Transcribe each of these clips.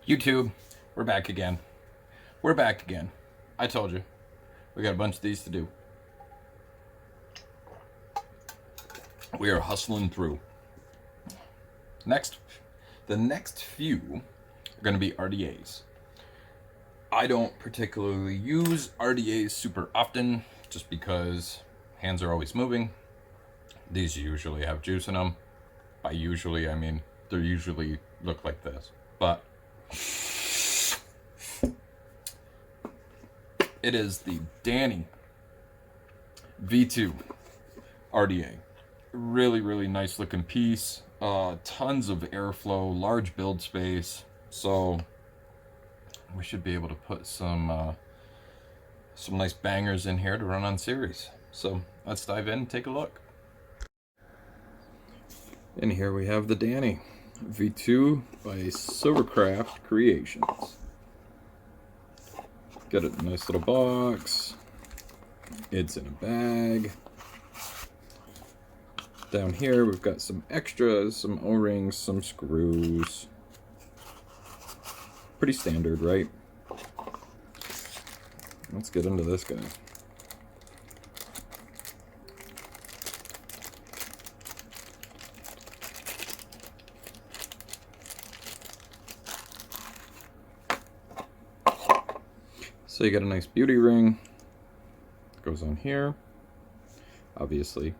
YouTube, we're back again. We're back again. I told you. We got a bunch of these to do. We are hustling through. The next few are going to be RDAs. I don't particularly use RDAs super often just because hands are always moving. These usually have juice in them. By usually, I mean they usually look like this. But it is the Dani V2 RDA. Really, really nice looking piece. Tons of airflow, large build space. So we should be able to put some nice bangers in here to run on series. So let's dive in and take a look. And here we have the Dani V2 by Silvercraft Creations. Got a nice little box. It's in a bag. Down here we've got some extras, some O-rings, some screws. Pretty standard, right? Let's get into this guy. So you got a nice beauty ring. Goes on here, obviously.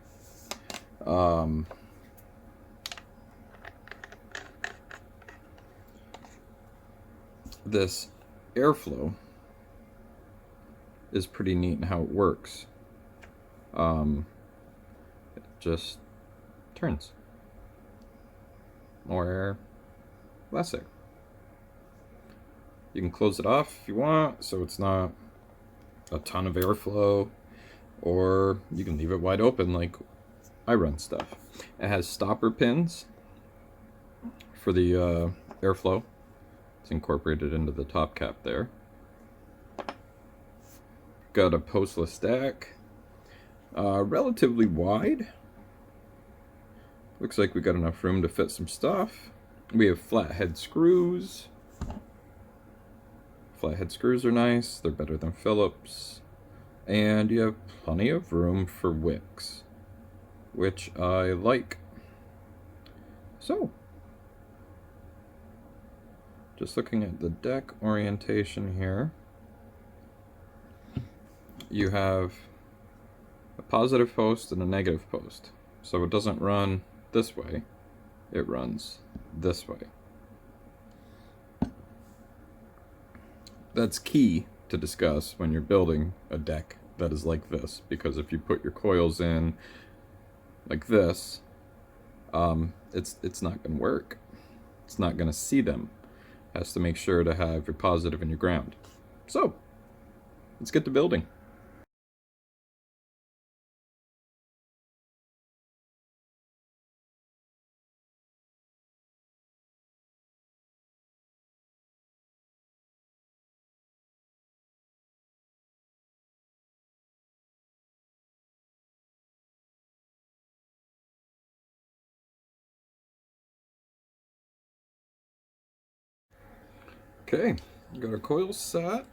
This airflow is pretty neat in how it works. It just turns. More air, less air. You can close it off if you want, so it's not a ton of airflow, or you can leave it wide open like I run stuff. It has stopper pins for the airflow. It's incorporated into the top cap there. Got a postless stack, relatively wide. Looks like we got enough room to fit some stuff. We have flathead screws. Flathead screws are nice, they're better than Phillips. And you have plenty of room for wicks, which I like. So, just looking at the deck orientation here, you have a positive post and a negative post. So it doesn't run this way, it runs this way. That's key to discuss when you're building a deck that is like this, because if you put your coils in like this, it's not going to work. It's not going to see them. It has to make sure to have your positive and your ground. So, let's get to building. Okay, got our coils set.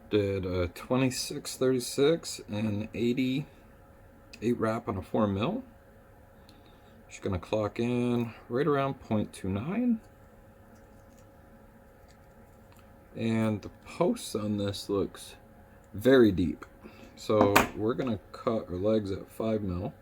Did a 26-36 and 80 8 wrap on a 4 mil. Just gonna clock in right around 0.29. And the posts on this looks very deep. So we're gonna cut our legs at 5 mil.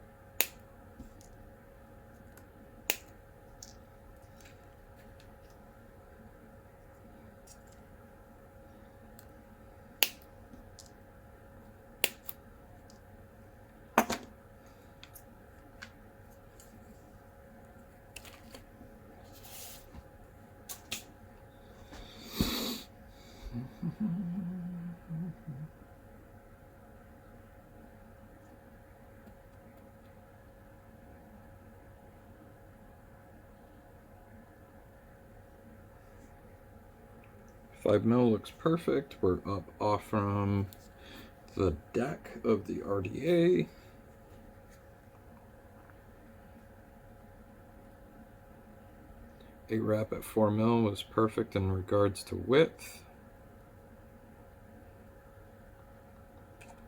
Five mil looks perfect. We're up off from the deck of the RDA. 8 wrap at 4 mil was perfect in regards to width.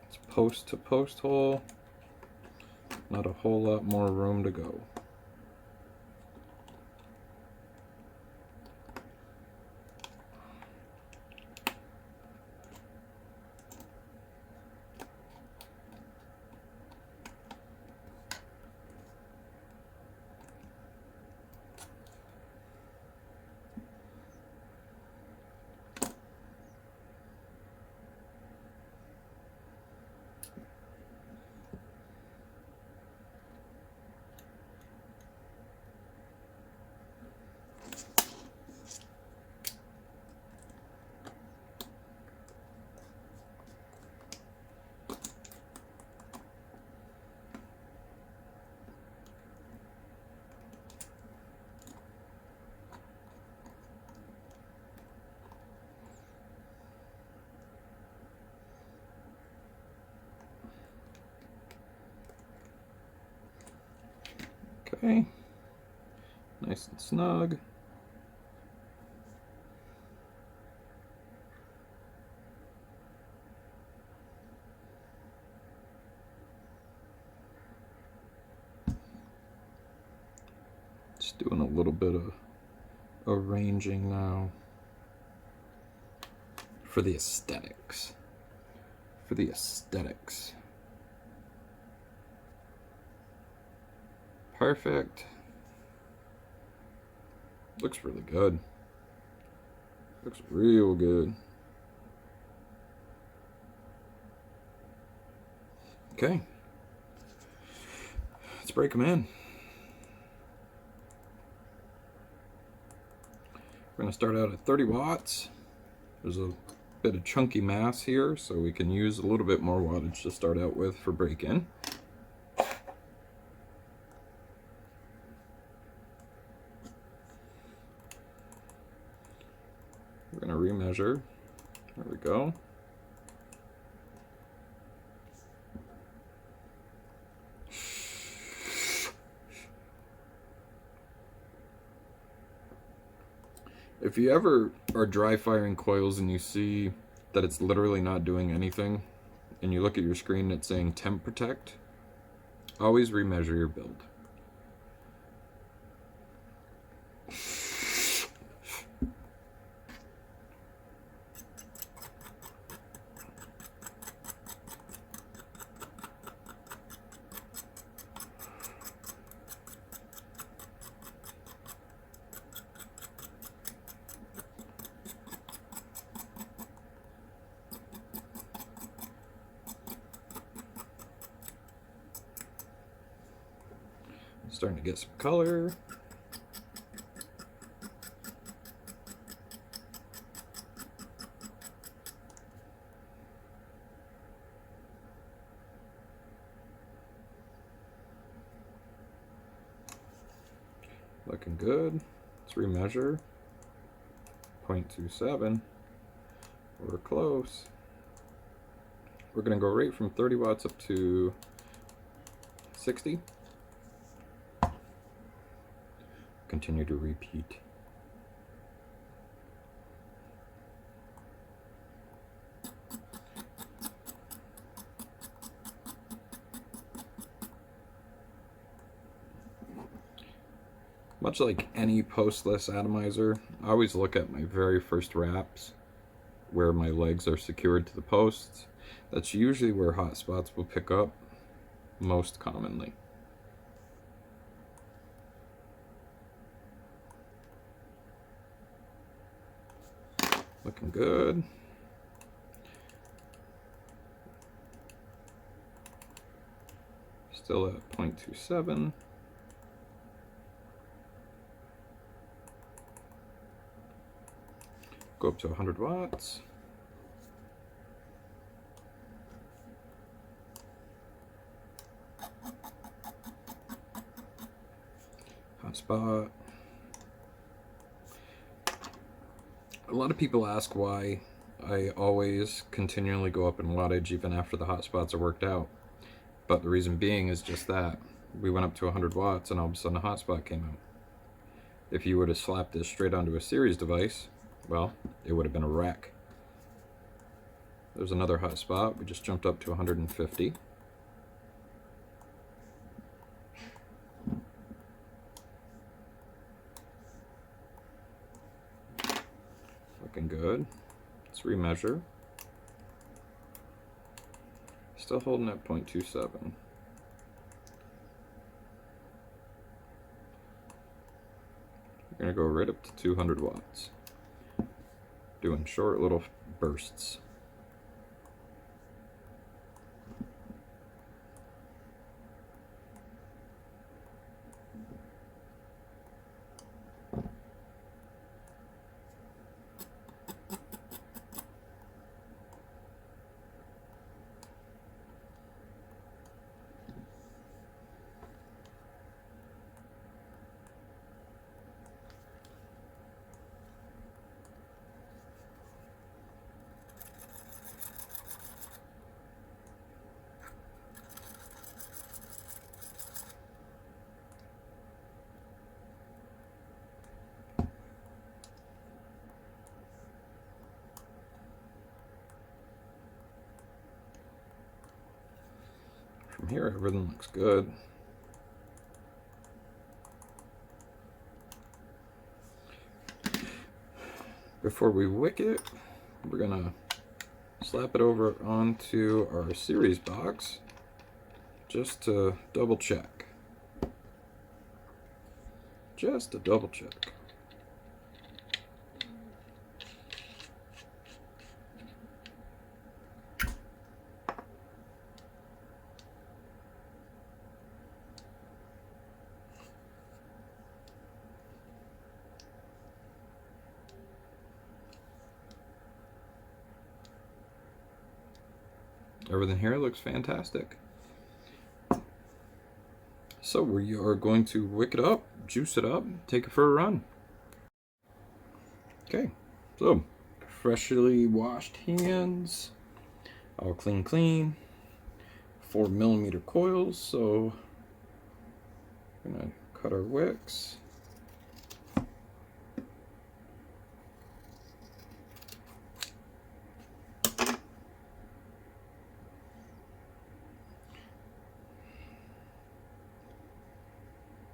It's post to post hole. Not a whole lot more room to go. Okay, nice and snug. Just doing a little bit of arranging now for the aesthetics. For the aesthetics. Perfect. Looks really good. Looks real good. Okay. Let's break them in. We're going to start out at 30 watts. There's a bit of chunky mass here, so we can use a little bit more wattage to start out with for break-in. We're going to remeasure. There we go. If you ever are dry firing coils and you see that it's literally not doing anything, and you look at your screen and it's saying temp protect, always remeasure your build. Starting to get some color. Looking good. Let's remeasure. 0.27. We're close. We're going to go right from 30 watts up to 60. Continue to repeat. Much like any postless atomizer, I always look at my very first wraps where my legs are secured to the posts. That's usually where hot spots will pick up most commonly. Looking good. Still at 0.27. Go up to 100 watts. Hot spot. A lot of people ask why I always continually go up in wattage even after the hot spots are worked out. But the reason being is just that. We went up to 100 watts and all of a sudden a hot spot came out. If you would have slapped this straight onto a series device, well, it would have been a wreck. There's another hot spot. We just jumped up to 150. Looking good. Let's remeasure. Still holding at 0.27. We're going to go right up to 200 watts. Doing short little bursts. From here, everything looks good. Before we wick it, we're gonna slap it over onto our series box just to double check. Just to double check. Everything here looks fantastic. So we are going to wick it up, juice it up, take it for a run. Okay, so freshly washed hands, all clean. 4mm coils, so we're gonna cut our wicks.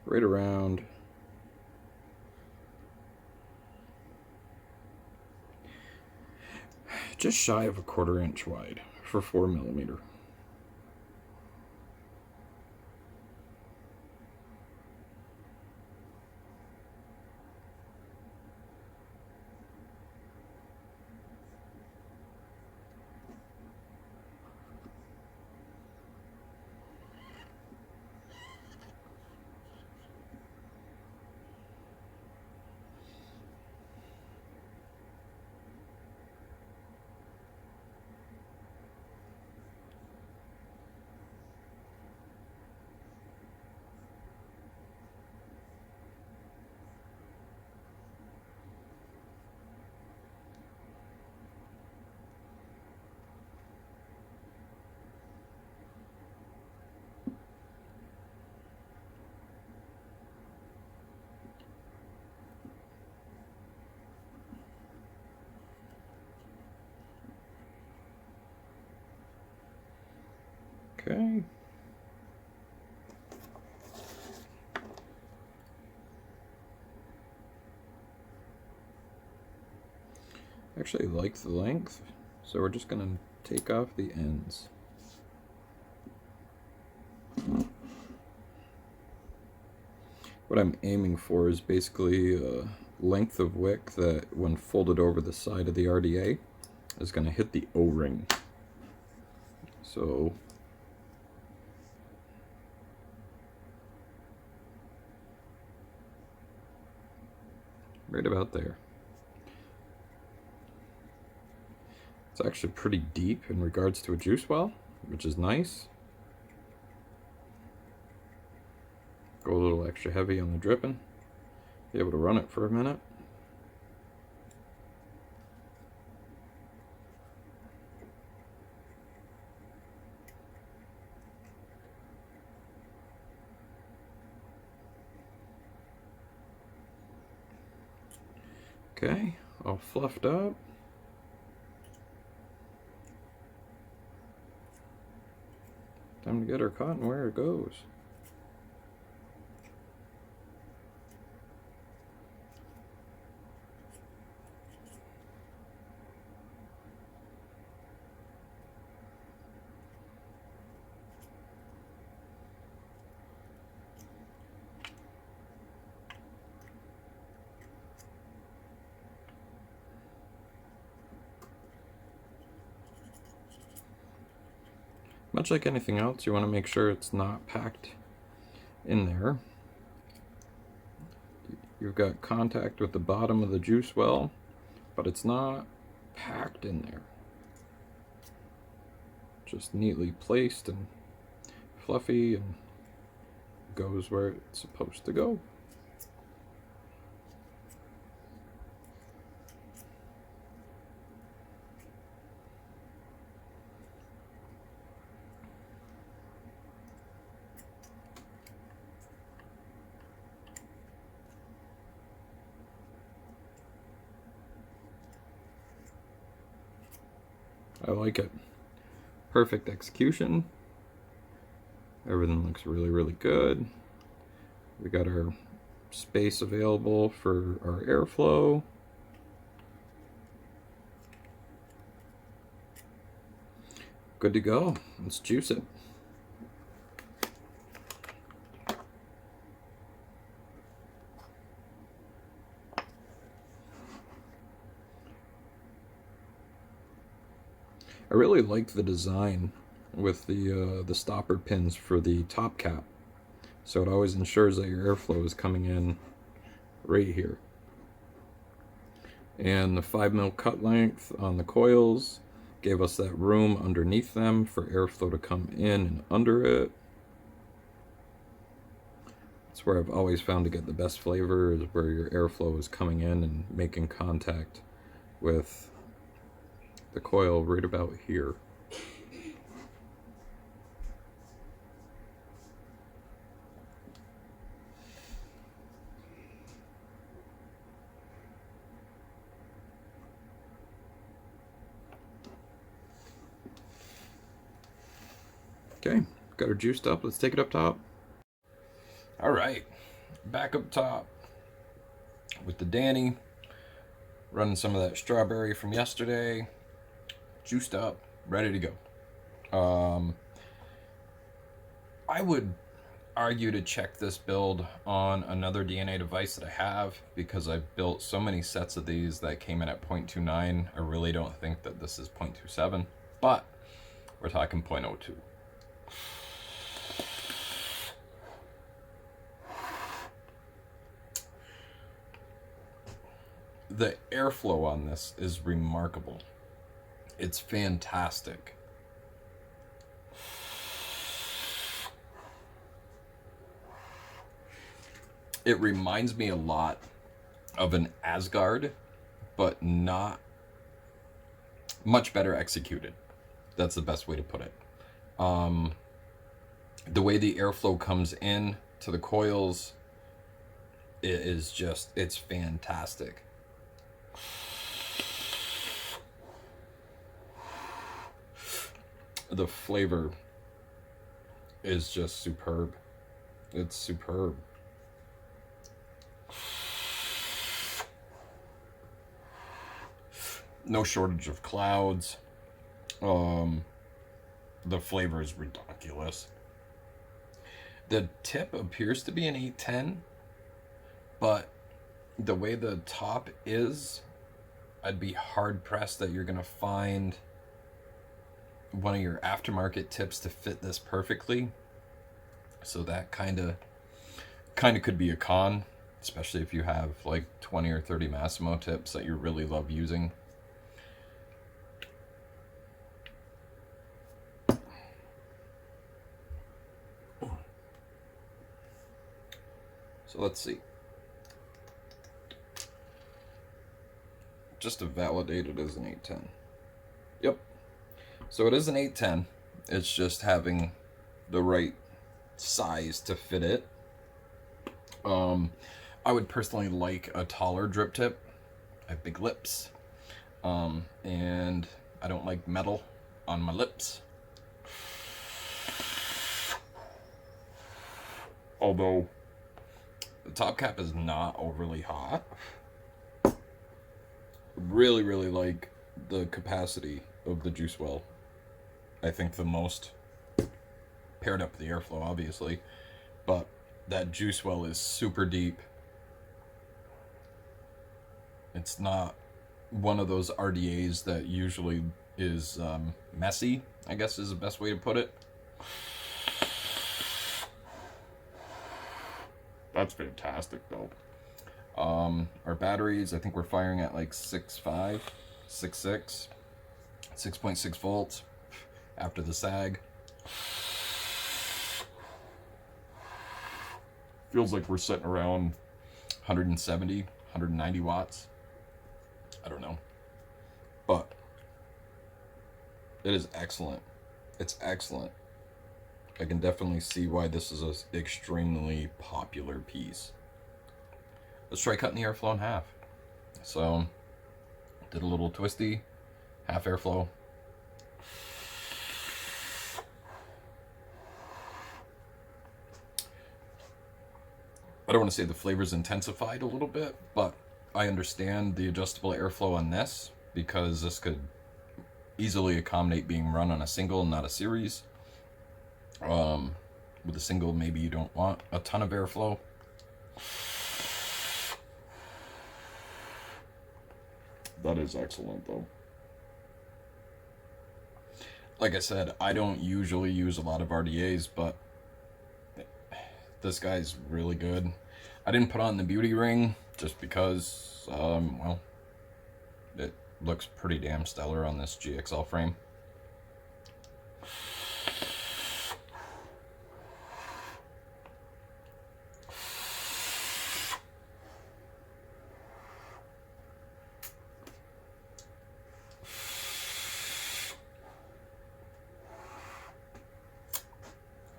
Right around just shy of a 1/4 inch wide for 4mm. Okay. Actually like the length, so we're just going to take off the ends. What I'm aiming for is basically a length of wick that, when folded over the side of the RDA, is going to hit the O-ring. So right about there. It's actually pretty deep in regards to a juice well, which is nice. Go a little extra heavy on the dripping. Be able to run it for a minute. Okay, all fluffed up. Time to get our cotton where it goes. Much like anything else, you want to make sure it's not packed in there. You've got contact with the bottom of the juice well, but it's not packed in there. Just neatly placed and fluffy and goes where it's supposed to go. I like it. Perfect execution. Everything looks really, really good. We got our space available for our airflow. Good to go. Let's juice it. I really like the design with the stopper pins for the top cap, so it always ensures that your airflow is coming in right here. And the 5mm cut length on the coils gave us that room underneath them for airflow to come in and under it. That's where I've always found to get the best flavor, is where your airflow is coming in and making contact with the coil right about here. Okay, got her juiced up. Let's take it up top. All right, back up top with the Dani, running some of that strawberry from yesterday, juiced up, ready to go. I would argue to check this build on another DNA device that I have, because I've built so many sets of these that came in at 0.29. I really don't think that this is 0.27, but we're talking 0.02. The airflow on this is remarkable. It's fantastic. It reminds me a lot of an Asgard, but not much better executed. That's the best way to put it. The way the airflow comes in to the coils, it is just, it's fantastic. The flavor is just superb. It's superb. No shortage of clouds. The flavor is ridiculous. The tip appears to be an 810, but the way the top is, I'd be hard pressed that you're gonna find one of your aftermarket tips to fit this perfectly. So that kind of could be a con, especially if you have like 20 or 30 Massimo tips that you really love using. So let's see. Just to validate, it is an 810. Yep. So it is an 810. It's just having the right size to fit it. I would personally like a taller drip tip. I have big lips, and I don't like metal on my lips. Although the top cap is not overly hot. Really, really like the capacity of the juice well. I think the most, paired up with the airflow, obviously, but that juice well is super deep. It's not one of those RDAs that usually is messy, I guess is the best way to put it. That's fantastic, though. Our batteries, I think we're firing at like 6.5, 6.6, 6.6 volts after the sag. Feels like we're sitting around 170, 190 watts. I don't know. But it is excellent. It's excellent. I can definitely see why this is an extremely popular piece. Let's try cutting the airflow in half. So, did a little twisty, half airflow. I don't want to say the flavor's intensified a little bit, but I understand the adjustable airflow on this because this could easily accommodate being run on a single and not a series. With a single, maybe you don't want a ton of airflow. That is excellent, though. Like I said, I don't usually use a lot of RDAs, but this guy's really good. I didn't put on the beauty ring just because, well, it looks pretty damn stellar on this GXL frame.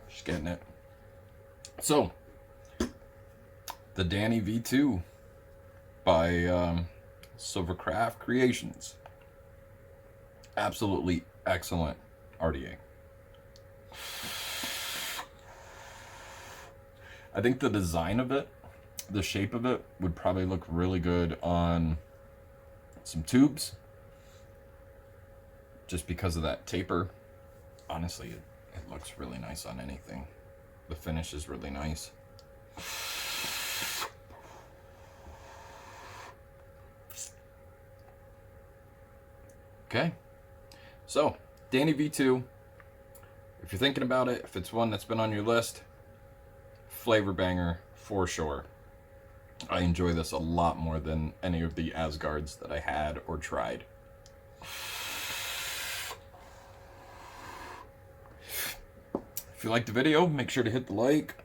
Just getting it. So, the Dani V2 by Silvercraft Creations. Absolutely excellent RDA. I think the design of it, the shape of it, would probably look really good on some tubes. Just because of that taper. Honestly, it looks really nice on anything. The finish is really nice. Okay, so Dani V2, if you're thinking about it, if it's one that's been on your list, flavor banger for sure. I enjoy this a lot more than any of the Asgards that I had or tried. If you liked the video, make sure to hit the like.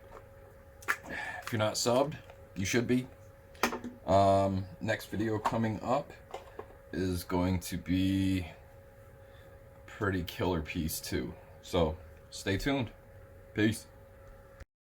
If you're not subbed, you should be. Next video coming up is going to be a pretty killer piece too. So stay tuned. Peace.